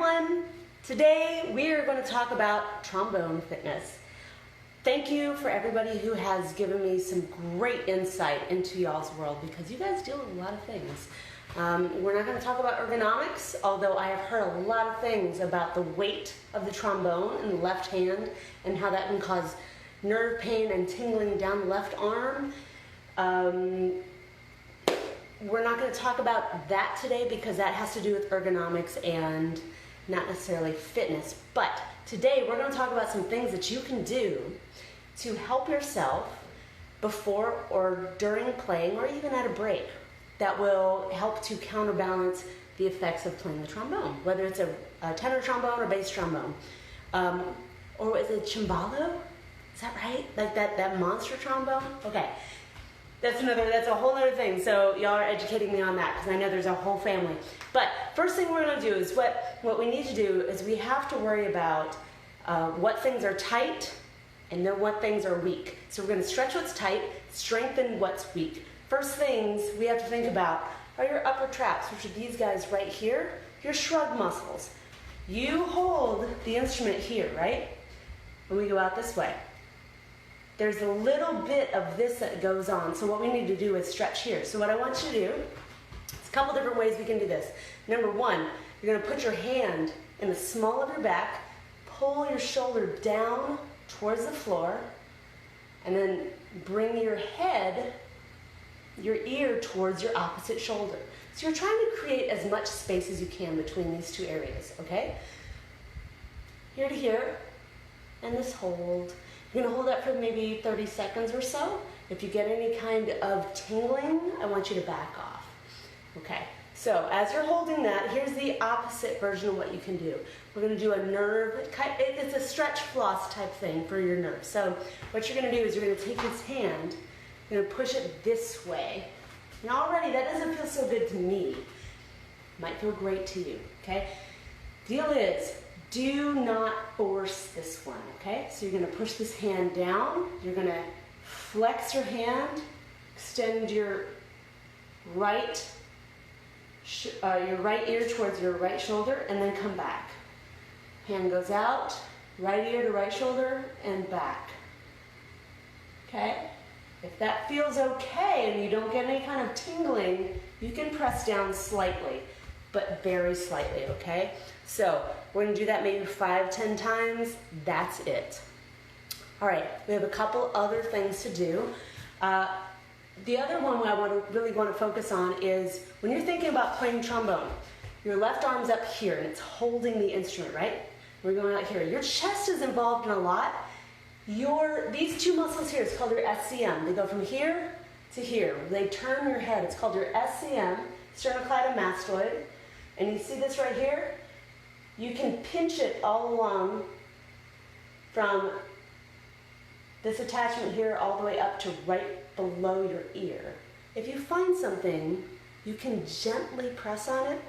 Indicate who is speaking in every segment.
Speaker 1: everyone. Today we are going to talk about trombone fitness. Thank you for everybody who has given me some great insight into y'all's world because you guys deal with a lot of things. We're not going to talk about ergonomics, although I have heard a lot of things about the weight of the trombone in the left hand and how that can cause nerve pain and tingling down the left arm. We're not going to talk about that today because that has to do with ergonomics and not necessarily fitness. But today we're going to talk about some things that you can do to help yourself before or during playing or even at a break that will help to counterbalance the effects of playing the trombone, whether it's a tenor trombone or bass trombone. Or is it cembalo? Is that right? Like that monster trombone? Okay. That's a whole other thing. So y'all are educating me on that because I know there's a whole family. But first thing we're going to do is what we need to do is we have to worry about what things are tight and then what things are weak. So we're going to stretch what's tight, strengthen what's weak. First things we have to think about are your upper traps, which are these guys right here, your shrug muscles. You hold the instrument here, right? When we go out this way. There's a little bit of this that goes on. So what we need to do is stretch here. So what I want you to do, there's a couple different ways we can do this. Number one, you're going to put your hand in the small of your back, pull your shoulder down towards the floor, and then bring your head, your ear towards your opposite shoulder. So you're trying to create as much space as you can between these two areas, okay? Here to here, and this hold. You're going to hold that for maybe 30 seconds or so. If you get any kind of tingling, I want you to back off. Okay, so as you're holding that, here's the opposite version of what you can do. We're going to do a nerve, it's a stretch floss type thing for your nerves. So what you're going to do is you're going to take this hand, you're going to push it this way. And already that doesn't feel so good to me. Might feel great to you, okay? Deal is, do not force this one, okay? So you're going to push this hand down. You're going to flex your hand, extend your right ear towards your right shoulder, and then come back. Hand goes out, right ear to right shoulder, and back. Okay? If that feels okay and you don't get any kind of tingling, you can press down slightly, but very slightly, okay? So we're going to do that maybe 5-10 times. That's it. All right, we have a couple other things to do. The other one I really want to focus on is when you're thinking about playing trombone, your left arm's up here and it's holding the instrument, right? We're going out here. Your chest is involved in a lot. These two muscles here, it's called your SCM. They go from here to here. They turn your head. It's called your SCM, sternocleidomastoid. And you see this right here? You can pinch it all along from this attachment here all the way up to right below your ear. If you find something, you can gently press on it.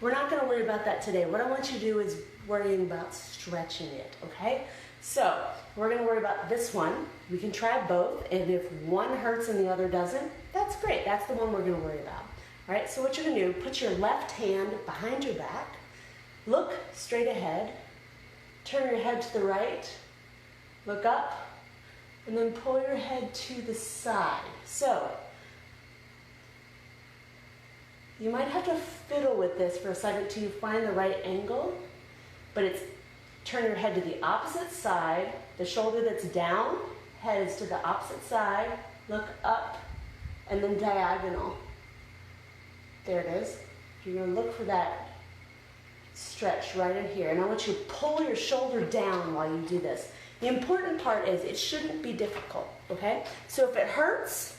Speaker 1: We're not going to worry about that today. What I want you to do is worrying about stretching it, okay? So we're going to worry about this one. We can try both, and if one hurts and the other doesn't, that's great. That's the one we're going to worry about. All right, so what you're going to do, put your left hand behind your back, look straight ahead, turn your head to the right, look up, and then pull your head to the side. So you might have to fiddle with this for a second till you find the right angle, but it's turn your head to the opposite side, the shoulder that's down, head is to the opposite side, look up, and then diagonal. There it is. You're going to look for that stretch right in here. And I want you to pull your shoulder down while you do this. The important part is it shouldn't be difficult, okay? So if it hurts,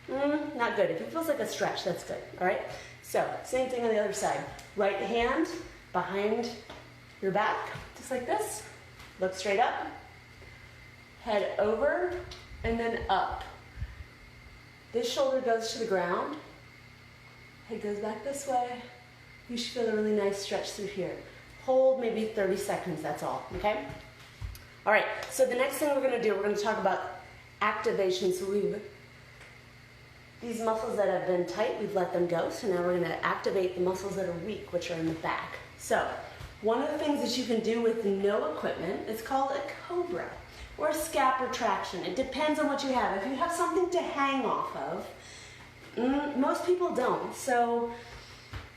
Speaker 1: not good. If it feels like a stretch, that's good, all right? So same thing on the other side. Right hand behind your back, just like this. Look straight up. Head over and then up. This shoulder goes to the ground. Head goes back this way. You should feel a really nice stretch through here. Hold maybe 30 seconds, that's all, okay? All right, so the next thing we're going to do, we're going to talk about activation. So these muscles that have been tight, we've let them go. So now we're going to activate the muscles that are weak, which are in the back. So One of the things that you can do with no equipment is called a cobra or a scap retraction. It depends on what you have. If you have something to hang off of, most people don't. So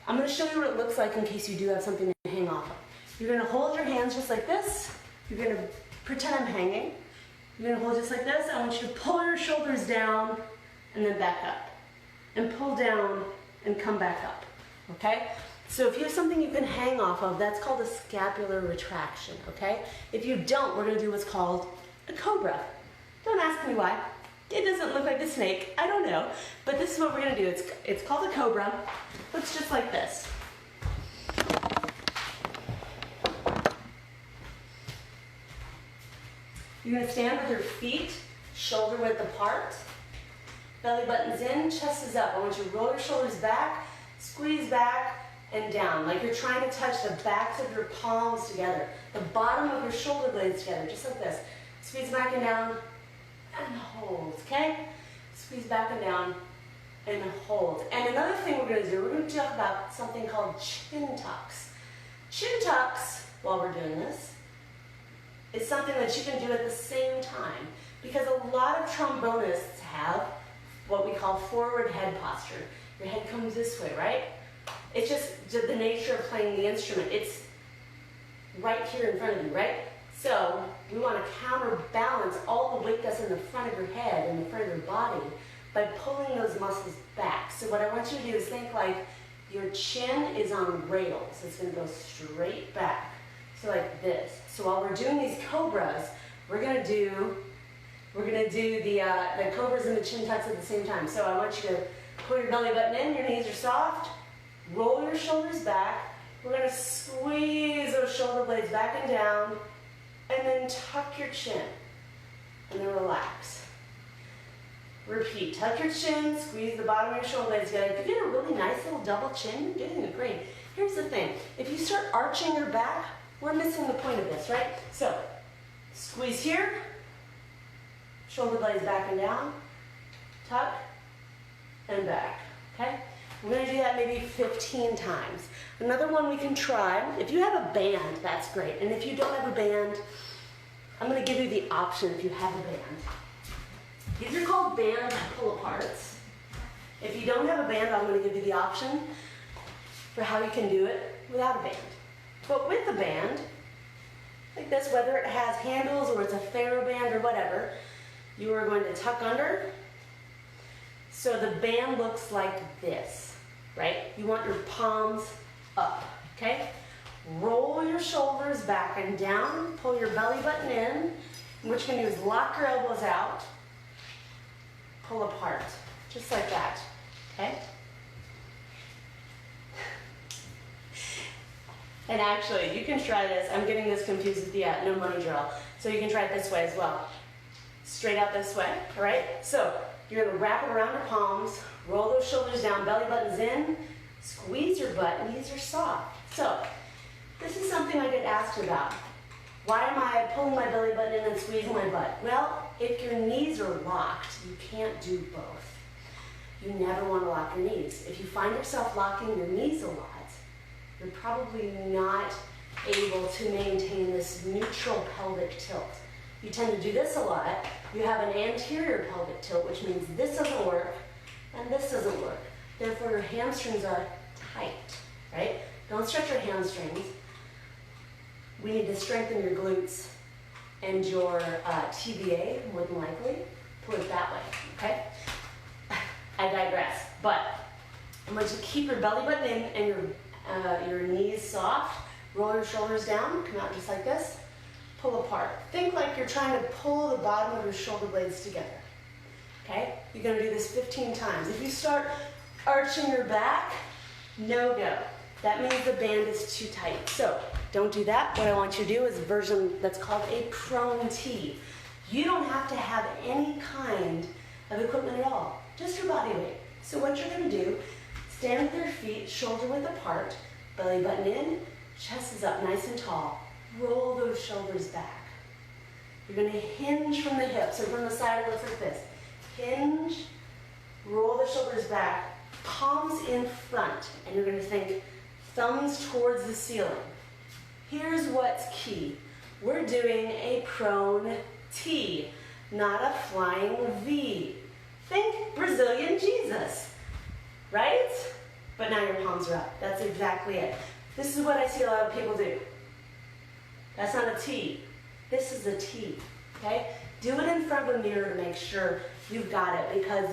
Speaker 1: I'm going to show you what it looks like in case you do have something to hang off of. You're going to hold your hands just like this. You're going to pretend I'm hanging. You're going to hold just like this. I want you to pull your shoulders down and then back up. And pull down and come back up. Okay? So if you have something you can hang off of, that's called a scapular retraction. Okay? If you don't, we're going to do what's called a cobra. Don't ask me why. It doesn't look like a snake. I don't know. But this is what we're going to do. It's called a cobra. Looks just like this. You're going to stand with your feet shoulder width apart. Belly button's in, chest is up. I want you to roll your shoulders back, squeeze back, and down. Like you're trying to touch the backs of your palms together. The bottom of your shoulder blades together, just like this. Squeeze back and down, and hold, okay? Squeeze back and down, and hold. And another thing we're going to do, we're going to talk about something called chin tucks. Chin tucks, while we're doing this, is something that you can do at the same time. Because a lot of trombonists have what we call forward head posture. Your head comes this way, right? It's just the nature of playing the instrument. It's right here in front of you, right? So we want to counterbalance all the weight that's in the front of your head and the front of your body by pulling those muscles back. So what I want you to do is think like your chin is on rails. It's going to go straight back. So like this. So while we're doing these cobras, we're going to do the cobras and the chin tucks at the same time. So I want you to pull your belly button in, your knees are soft, roll your shoulders back. We're going to squeeze those shoulder blades back and down, and then tuck your chin, and then relax. Repeat, tuck your chin, squeeze the bottom of your shoulder blades together. If you get a really nice little double chin, you're getting it great. Here's the thing, if you start arching your back, we're missing the point of this, right? So, squeeze here, shoulder blades back and down, tuck, and back, okay? We're going to do that maybe 15 times. Another one we can try, if you have a band, that's great. And if you don't have a band, I'm going to give you the option if you have a band. These are called band pull-aparts. If you don't have a band, I'm going to give you the option for how you can do it without a band. But with a band, like this, whether it has handles or it's a TheraBand or whatever, you are going to tuck under. So the band looks like this, right? You want your palms up, okay? Roll your shoulders back and down, pull your belly button in. What you can do is lock your elbows out, pull apart, just like that, okay? And actually, you can try this. I'm getting this confused with the no money drill. So you can try it this way as well. Straight out this way, all right? So you're gonna wrap it around your palms, roll those shoulders down, belly button's in, squeeze your butt, knees are soft. So this is something I get asked about. Why am I pulling my belly button in and squeezing my butt? Well, if your knees are locked, you can't do both. You never wanna lock your knees. If you find yourself locking your knees a lot, you're probably not able to maintain this neutral pelvic tilt. You tend to do this a lot. You have an anterior pelvic tilt, which means this doesn't work and this doesn't work. Therefore, your hamstrings are tight, right? Don't stretch your hamstrings. We need to strengthen your glutes and your TBA, more than likely. Pull it that way, okay? I digress, but I want you to keep your belly button in and your knees soft. Roll your shoulders down, come out just like this. Pull apart. Think like you're trying to pull the bottom of your shoulder blades together. Okay? You're going to do this 15 times. If you start arching your back, no go. That means the band is too tight. So don't do that. What I want you to do is a version that's called a prone T. You don't have to have any kind of equipment at all, just your body weight. So what you're going to do, stand with your feet shoulder width apart, belly button in, chest is up nice and tall. Roll those shoulders back. You're going to hinge from the hips. So from the side it looks like this. Hinge, roll the shoulders back, palms in front. And you're going to think thumbs towards the ceiling. here's what's key. We're doing a prone T, not a flying V. Think Brazilian Jesus, right? But now your palms are up. That's exactly it. This is what I see a lot of people do. That's not a T. This is a T, okay? Do it in front of a mirror to make sure you've got it, because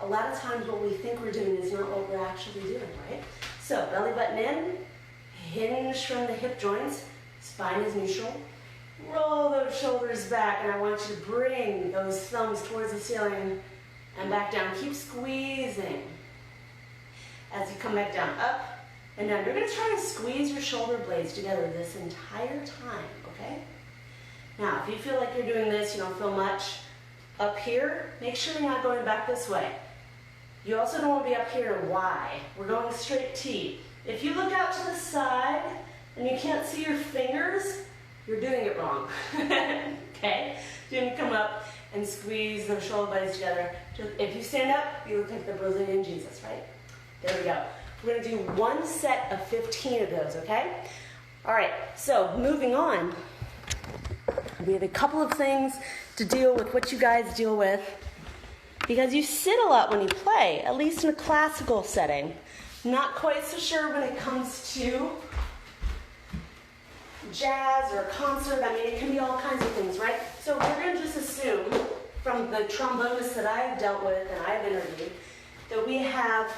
Speaker 1: a lot of times what we think we're doing is not what we're actually doing, right? So belly button in, hinge from the hip joints, spine is neutral. Roll those shoulders back, and I want you to bring those thumbs towards the ceiling and back down. Keep squeezing as you come back down, up and down. You're going to try to squeeze your shoulder blades together this entire time, okay? Now, if you feel like you're doing this, you don't feel much up here, make sure you're not going back this way. You also don't want to be up here Y. We're going straight T. If you look out to the side and you can't see your fingers, you're doing it wrong, okay? You're going to come up and squeeze those shoulder blades together. If you stand up, you look like the Brazilian Jesus, right? There we go. We're going to do one set of 15 of those, okay? All right, so moving on. We have a couple of things to deal with what you guys deal with, because you sit a lot when you play, at least in a classical setting. Not quite so sure when it comes to jazz or a concert. I mean, it can be all kinds of things, right? So we're going to just assume from the trombonists that I've dealt with and I've interviewed that we have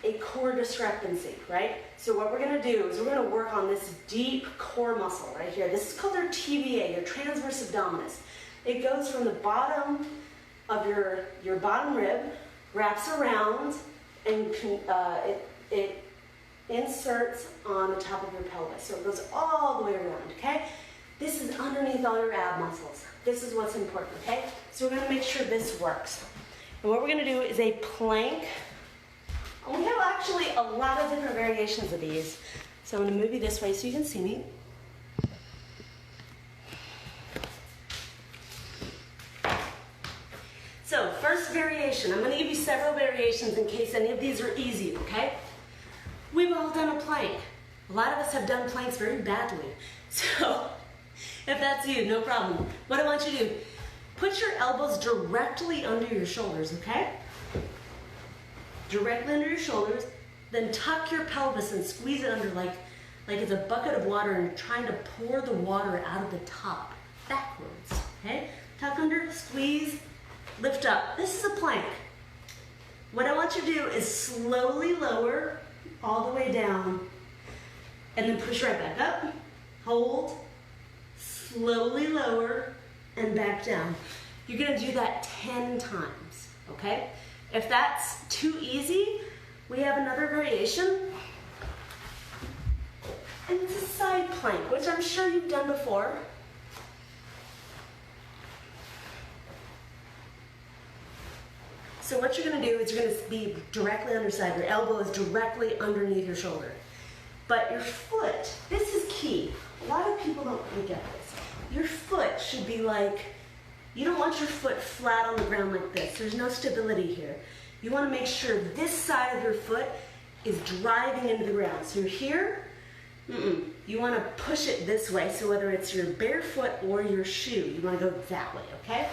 Speaker 1: a core discrepancy, right? So what we're going to do is we're going to work on this deep core muscle right here. This is called our TVA, your transverse abdominis. It goes from the bottom of your bottom rib, wraps around, and it inserts on the top of your pelvis. So it goes all the way around, okay? This is underneath all your ab muscles. This is what's important, okay? So we're going to make sure this works. And what we're going to do is a plank. And we have actually a lot of different variations of these. So I'm going to move you this way so you can see me. So first variation, I'm going to give you several variations in case any of these are easy, okay? We've all done a plank. A lot of us have done planks very badly. So if that's you, no problem. What I want you to do, put your elbows directly under your shoulders, okay? Directly under your shoulders, then tuck your pelvis and squeeze it under like it's a bucket of water and you're trying to pour the water out of the top, backwards, okay? Tuck under, squeeze, lift up. This is a plank. What I want you to do is slowly lower all the way down and then push right back up, hold, slowly lower, and back down. You're gonna do that 10 times, okay? If that's too easy, we have another variation. And it's a side plank, which I'm sure you've done before. So what you're gonna do is you're gonna be directly underside. Your elbow is directly underneath your shoulder. But your foot, this is key. A lot of people don't really get this. Your foot should be like, you don't want your foot flat on the ground like this. There's no stability here. You want to make sure this side of your foot is driving into the ground. So you're here, you want to push it this way. So whether it's your bare foot or your shoe, you want to go that way, okay?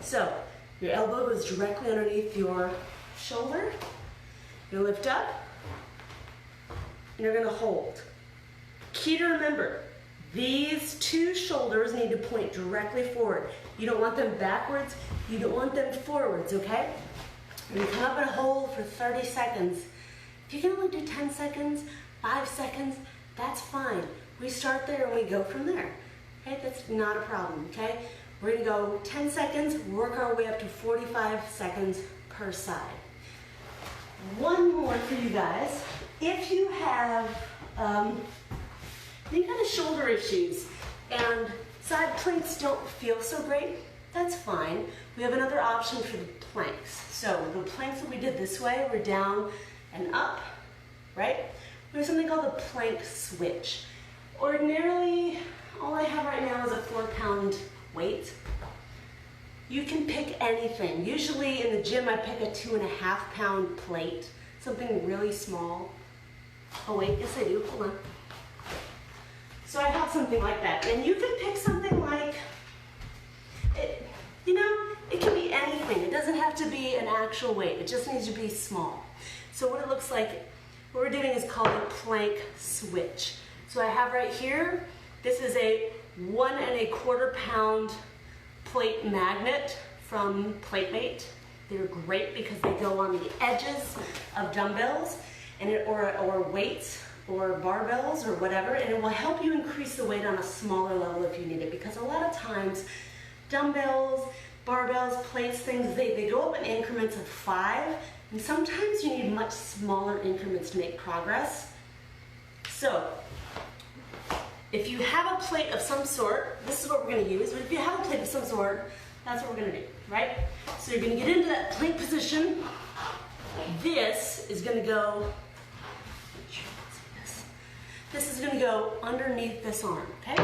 Speaker 1: So your elbow is directly underneath your shoulder. You lift up, and you're going to hold. Key to remember, these two shoulders need to point directly forward. You don't want them backwards, you don't want them forwards, okay? You're gonna come up and hold for 30 seconds. If you can only do 10 seconds, 5 seconds, that's fine. We start there and we go from there, okay? That's not a problem, okay? We're gonna go 10 seconds, work our way up to 45 seconds per side. One more for you guys. If you have any kind of shoulder issues and side planks don't feel so great, that's fine. We have another option for the planks. So the planks that we did this way were down and up, right? We have something called the plank switch. Ordinarily, all I have right now is a 4-pound weight. You can pick anything. Usually in the gym I pick a 2.5-pound plate, something really small. Oh wait, yes I do, hold on. So I have something like that, and you can pick something like, it can be anything. It doesn't have to be an actual weight, it just needs to be small. So what it looks like, what we're doing is called a plank switch. So I have right here, this is a 1 1/4 pound plate magnet from PlateMate. They're great because they go on the edges of dumbbells or weights or barbells or whatever, and it will help you increase the weight on a smaller level if you need it, because a lot of times dumbbells, barbells, plates, things, they go up in increments of 5, and sometimes you need much smaller increments to make progress. So if you have a plate of some sort, this is what we're going to use. But if you have a plate of some sort, that's what we're going to do, right? So you're going to get into that plank position. This is going to go, this is going to go underneath this arm, okay?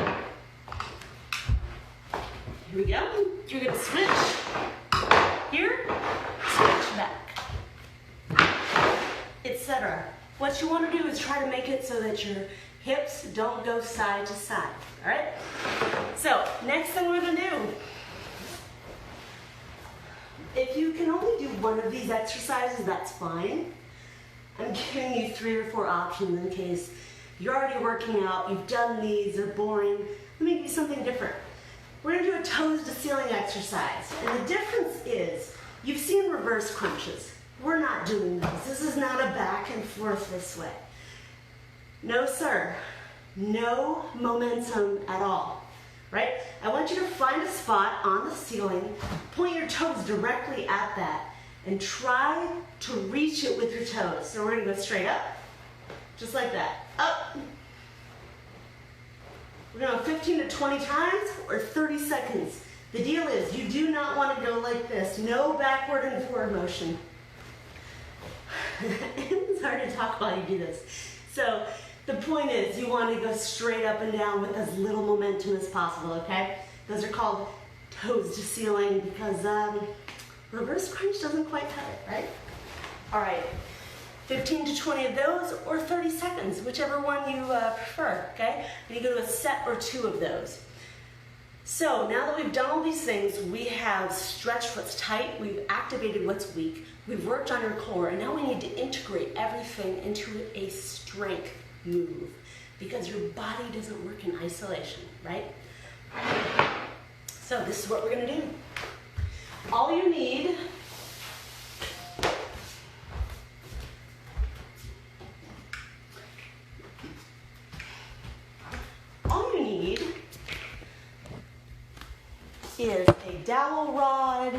Speaker 1: Here we go. You're going to switch here, switch back, etc. What you want to do is try to make it so that your hips don't go side to side, all right? So next thing we're going to do, if you can only do one of these exercises, that's fine. I'm giving you 3 or 4 options in case you're already working out, you've done these, they're boring. Let me give you something different. We're going to do a toes to ceiling exercise. And the difference is, you've seen reverse crunches. We're not doing those. This is not a back and forth this way. No, sir. No momentum at all, right? I want you to find a spot on the ceiling, point your toes directly at that, and try to reach it with your toes. So we're going to go straight up, just like that. Up. We're going to go 15 to 20 times or 30 seconds. The deal is, you do not want to go like this. No backward and forward motion. It's hard to talk while you do this. So the point is, you want to go straight up and down with as little momentum as possible, okay? Those are called toes to ceiling because reverse crunch doesn't quite cut it, right? All right, 15 to 20 of those or 30 seconds, whichever one you prefer, okay? And you go to a set or 2 of those. So now that we've done all these things, we have stretched what's tight, we've activated what's weak, we've worked on your core, and now we need to integrate everything into a strength move because your body doesn't work in isolation, right? So this is what we're going to do. All you need is a dowel rod.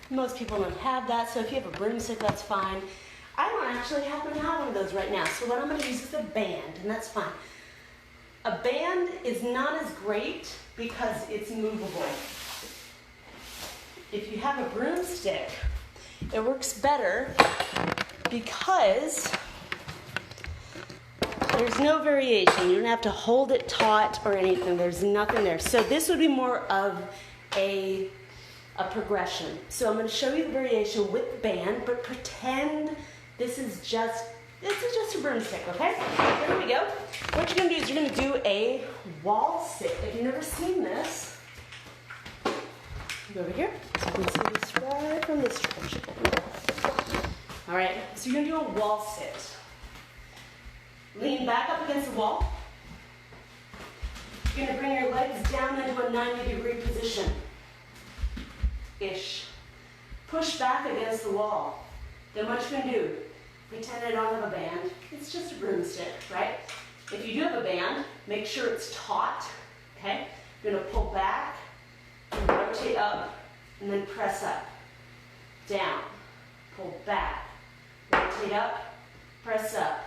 Speaker 1: Most people don't have that, so if you have a broomstick, that's fine. I don't actually happen to have one of those right now, so what I'm going to use is a band, and that's fine. A band is not as great because it's movable. If you have a broomstick, it works better because there's no variation. You don't have to hold it taut or anything. There's nothing there. So this would be more of a progression. So I'm going to show you the variation with the band, but pretend this is just a broomstick, okay? Here we go. What you're going to do is you're going to do a wall sit. If you've never seen this, go over here so you can see this right from this direction. All right, so you're going to do a wall sit. Lean back up against the wall. You're going to bring your legs down into a 90-degree position. Ish. Push back against the wall. Then what you're going to do, pretend I don't have a band. It's just a broomstick, right? If you do have a band, make sure it's taut, okay? You're going to pull back, and rotate up, and then press up. Down. Pull back. Rotate up, press up,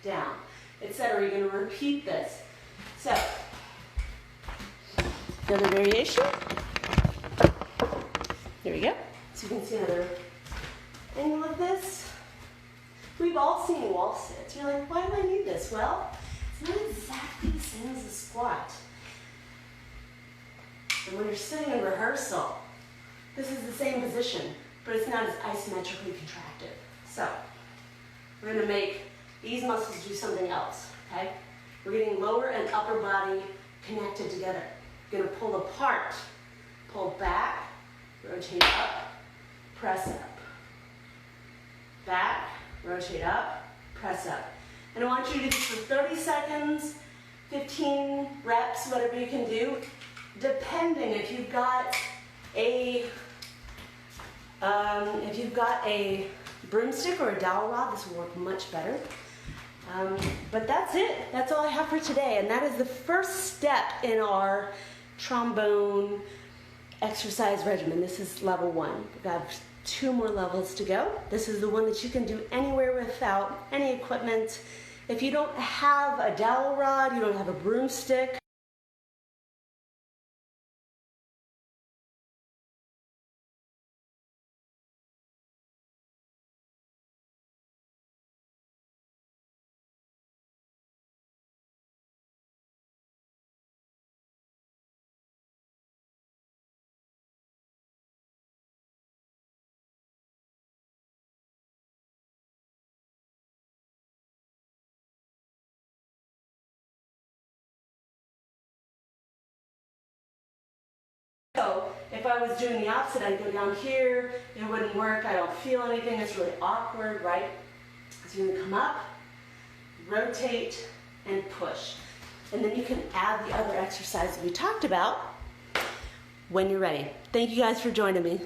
Speaker 1: down, etc. You're going to repeat this. So, another variation. There we go. So you can see another angle of this. We've all seen wall sits. You're like, why do I need this? Well, it's not exactly the same as a squat. And when you're sitting in rehearsal, this is the same position, but it's not as isometrically contracted. So, we're gonna make these muscles do something else, okay? We're getting lower and upper body connected together. We're gonna pull apart, pull back, rotate up, press up. Back, rotate up, press up. And I want you to do this for 30 seconds, 15 reps, whatever you can do, depending if you've got a broomstick or a dowel rod, this will work much better. But that's it. That's all I have for today. And that is the first step in our trombone exercise regimen. This is level 1. We've got 2 more levels to go. This is the one that you can do anywhere without any equipment. If you don't have a dowel rod, you don't have a broomstick, so if I was doing the opposite, I'd go down here, it wouldn't work, I don't feel anything, it's really awkward, right? So you're gonna come up, rotate, and push. And then you can add the other exercises we talked about when you're ready. Thank you guys for joining me.